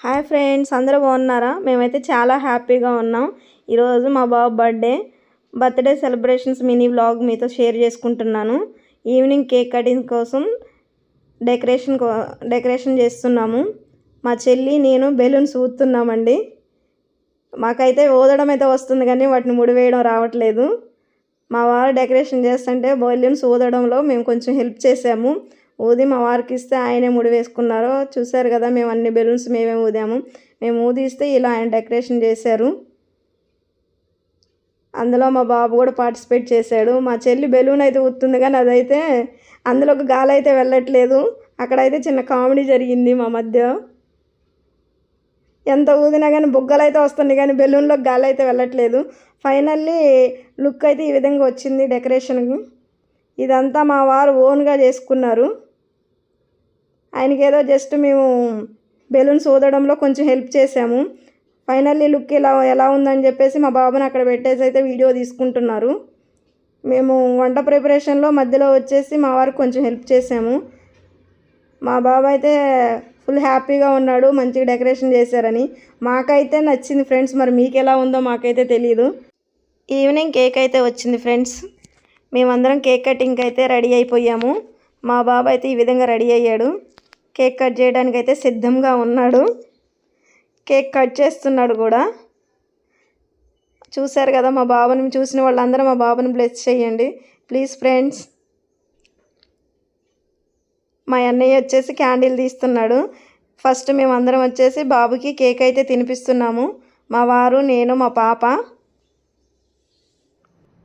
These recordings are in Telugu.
హాయ్ ఫ్రెండ్స్, అందరూ బాగున్నారా? మేమైతే చాలా హ్యాపీగా ఉన్నాం. ఈరోజు మా బాబు బర్త్డే సెలబ్రేషన్స్ మినీ వ్లాగ్ మీతో షేర్ చేసుకుంటున్నాను. ఈవినింగ్ కేక్ కటింగ్ కోసం డెకరేషన్ చేస్తున్నాము. మా చెల్లి నేను బెలూన్స్ ఊదుతున్నామండి. మాకైతే ఊదడం అయితే వస్తుంది కానీ వాటిని ముడివేయడం రావట్లేదు. మా వారు డెకరేషన్ చేస్తుంటే బెలూన్స్ ఊదడంలో మేము కొంచెం హెల్ప్ చేసాము. ఊది మా వారికి ఇస్తే ఆయనే ముడి వేసుకున్నారు. చూశారు కదా, మేము అన్ని బెలూన్స్ మేమే ఊదాము. మేము ఊదిస్తే ఇలా ఆయన డెకరేషన్ చేశారు. అందులో మా బాబు కూడా పార్టిసిపేట్ చేశాడు. మా చెల్లి బెలూన్ అయితే ఊదుతుంది కానీ అదైతే అందులోకి గాలి అయితే వెళ్ళట్లేదు. అక్కడైతే చిన్న కామెడీ జరిగింది మా మధ్య. ఎంత ఊదినా కానీ బుగ్గలు అయితే వస్తుంది కానీ బెలూన్లోకి గాలి అయితే వెళ్ళట్లేదు. ఫైనల్లీ లుక్ అయితే ఈ విధంగా వచ్చింది డెకరేషన్కి. ఇదంతా మా వారు ఓన్గా చేసుకున్నారు. ఆయనకి ఏదో జస్ట్ మేము బెలూన్స్ ఊదడంలో కొంచెం హెల్ప్ చేసాము. ఫైనల్లీ లుక్ ఎలా ఉందని చెప్పేసి మా బాబుని అక్కడ పెట్టేసి అయితే వీడియో తీసుకుంటున్నారు. మేము వంట ప్రిపరేషన్లో మధ్యలో వచ్చేసి మా వారికి కొంచెం హెల్ప్ చేసాము. మా బాబు అయితే ఫుల్ హ్యాపీగా ఉన్నాడు, మంచిగా డెకరేషన్ చేశారని. మాకైతే నచ్చింది ఫ్రెండ్స్. మరి మీకు ఎలా ఉందో మాకైతే తెలియదు. ఈవినింగ్ కేక్ అయితే వచ్చింది ఫ్రెండ్స్. మేమందరం కేక్ కటింగ్కి అయితే రెడీ అయిపోయాము. మా బాబు అయితే ఈ విధంగా రెడీ అయ్యాడు. కేక్ కట్ చేయడానికి అయితే సిద్ధంగా ఉన్నాడు. కేక్ కట్ చేస్తున్నాడు కూడా. చూశారు కదా, మా బాబుని చూసిన వాళ్ళందరూ మా బాబుని బ్లెస్ చేయండి ప్లీజ్ ఫ్రెండ్స్. మా అన్నయ్య వచ్చేసి క్యాండిల్ తీస్తున్నాడు. ఫస్ట్ మేమందరం వచ్చేసి బాబుకి కేక్ అయితే తినిపిస్తున్నాము. మా వారు, నేను, మా పాప.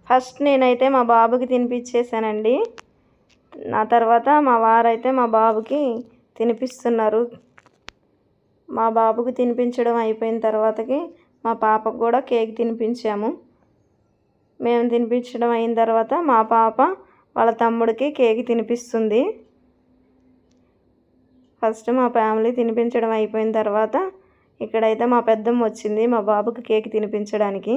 ఫస్ట్ నేనైతే మా బాబుకి తినిపించేసానండి. నా తర్వాత మా వారైతే మా బాబుకి తినిపిస్తున్నారు. మా బాబుకి తినిపించడం అయిపోయిన తర్వాతకి మా పాపకు కూడా కేక్ తినిపించాము. మేము తినిపించడం అయిన తర్వాత మా పాప వాళ్ళ తమ్ముడికి కేక్ తినిపిస్తుంది. ఫస్ట్ మా ఫ్యామిలీ తినిపించడం అయిపోయిన తర్వాత ఇక్కడైతే మా పెద్దమ్మ వచ్చింది మా బాబుకి కేక్ తినిపించడానికి.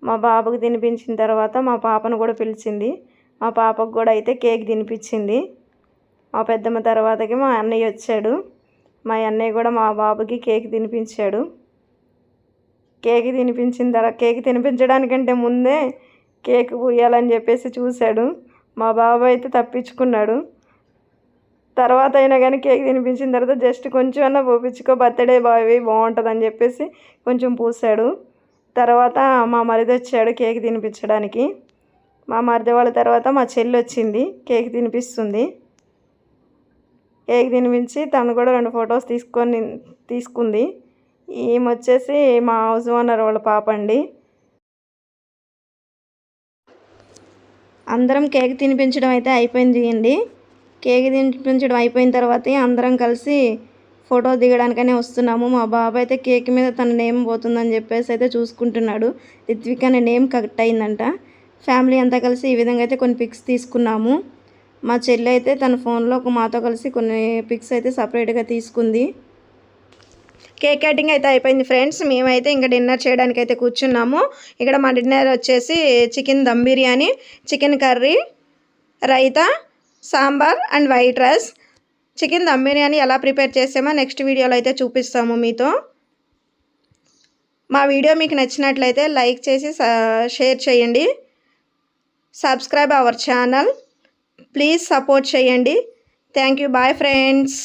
మా బాబుకి తినిపించిన తర్వాత మా పాపను కూడా పిలిచింది. మా పాపకు కూడా అయితే కేక్ తినిపించింది. మా పెద్దమ్మ తర్వాతకి మా అన్నయ్య వచ్చాడు. మా అన్నయ్య కూడా మా బాబుకి కేక్ తినిపించాడు. కేక్ తినిపించడానికంటే ముందే కేక్ పూయాలని చెప్పేసి చూశాడు. మా బాబు అయితే తప్పించుకున్నాడు. తర్వాత అయినా కానీ కేక్ తినిపించిన తర్వాత జస్ట్ కొంచెం అన్నా పూపించుకో, బర్త్డే బాయ్ బాగుంటుందని చెప్పేసి కొంచెం పూసాడు. తర్వాత మా మరిది వచ్చాడు కేక్ తినిపించడానికి. మా మరిది వాళ్ళ తర్వాత మా చెల్లి వచ్చింది, కేక్ తినిపిస్తుంది. కేక్ తినిపించి తను కూడా 2 ఫొటోస్ తీసుకుంది. ఈమె వచ్చేసి మా హౌస్ ఓనర్ వాళ్ళ పాప అండి. అందరం కేక్ తినిపించడం అయితే అయిపోయింది అండి. కేక్ తినిపించడం అయిపోయిన తర్వాత అందరం కలిసి ఫోటో దిగడానికనే వస్తున్నాము. మా బాబు అయితే కేక్ మీద తన నేమ్ పోతుందని చెప్పేసి అయితే చూసుకుంటున్నాడు. రిత్విక్ అనే నేమ్ కరెక్ట్ అయిందంట. ఫ్యామిలీ అంతా కలిసి ఈ విధంగా అయితే కొన్ని పిక్స్ తీసుకున్నాము. మా చెల్లి అయితే తన ఫోన్లో మాతో కలిసి కొన్ని పిక్స్ అయితే సపరేట్గా తీసుకుంది. కేక్ కటింగ్ అయితే అయిపోయింది ఫ్రెండ్స్. మేమైతే ఇంకా డిన్నర్ చేయడానికి అయితే కూర్చున్నాము. ఇక్కడ మా డిన్నర్ వచ్చేసి chicken dum biryani, chicken curry, raita, sambar and white rice. Chicken dum biryani ఎలా ప్రిపేర్ చేసామో నెక్స్ట్ వీడియోలో అయితే చూపిస్తాము మీతో. మా వీడియో మీకు నచ్చినట్లయితే లైక్ చేసి షేర్ చేయండి. Subscribe our channel. Please support చేయండి. Thank you. Bye friends.